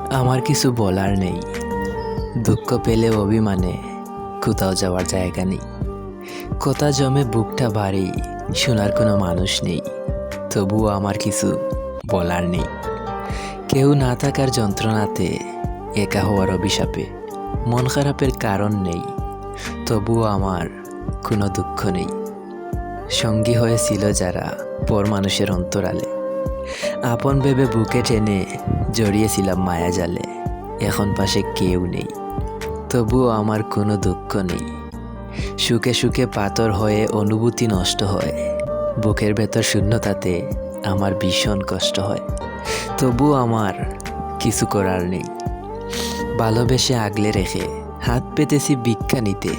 আমার কিছু বলার নেই, দুঃখ পেলে অভিমানে কোথাও যাওয়ার জায়গা নেই। কথা জমে বুকটা ভারী, শোনার কোনো মানুষ নেই, তবুও আমার কিছু বলার নেই। কেউ না থাকার যন্ত্রণাতে, একা হওয়ার অভিশাপে মন খারাপের কারণ নেই, তবুও আমার কোনো দুঃখ নেই। সঙ্গী হয়েছিল যারা পর মানুষের অন্তরালে, আপন ভেবে বুকে টেনে জড়িয়েছিলাম মায়া জালে, এখন পাশে কেউ নেই, তবুও আমার কোনো দুঃখ নেই। সুখে সুখে পাথর হয়ে অনুভূতি নষ্ট হয়, বুকের ভেতর শূন্যতাতে আমার ভীষণ কষ্ট হয়, তবুও আমার কিছু করার নেই। ভালোবেসে আগলে রেখে হাত পেতেছি ভিক্ষা নিতে,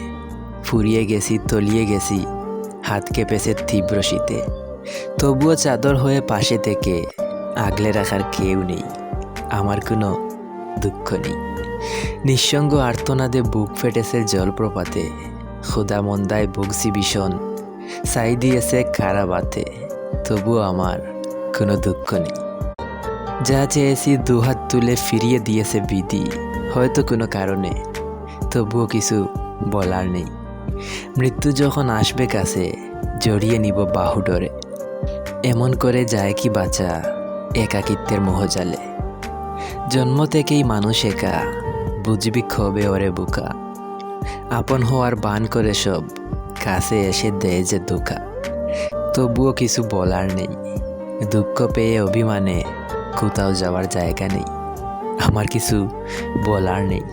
ফুরিয়ে গেছি তলিয়ে গেছি, হাত কেঁপেছে তীব্র শীতে, তবুও চাদর হয়ে পাশে থেকে আগলে রাখার কেউ নেই, আমার কোনো দুঃখ নেই। নিঃসঙ্গ আর্তনাদে বুক ফেটেছে জলপ্রপাতে, ক্ষুধা মন্দায় ভুগছি ভীষণ, ছাই দিয়েছে কারাবাতে, তবুও আমার কোনো দুঃখ নেই। যা চেয়েছি দুহাত তুলে ফিরিয়ে দিয়েছে বিধি, হয়তো কোনো কারণে, তবুও কিছু বলার নেই। মৃত্যু যখন আসবে কাছে, জড়িয়ে নিব বাহু ডরে, এমন করে যায় কি বাঁচা একাকিত্বের মোহজালে। জন্ম থেকেই মানুষ একা, বুঝবি কবে ওরে বুকা, আপন হওয়ার বান করে সব কাছে এসে দেয় যে ধোঁকা, তবুও কিছু বলার নেই। দুঃখ পেয়ে অভিমানে কোথাও যাওয়ার জায়গা নেই, আমার কিছু বলার নেই।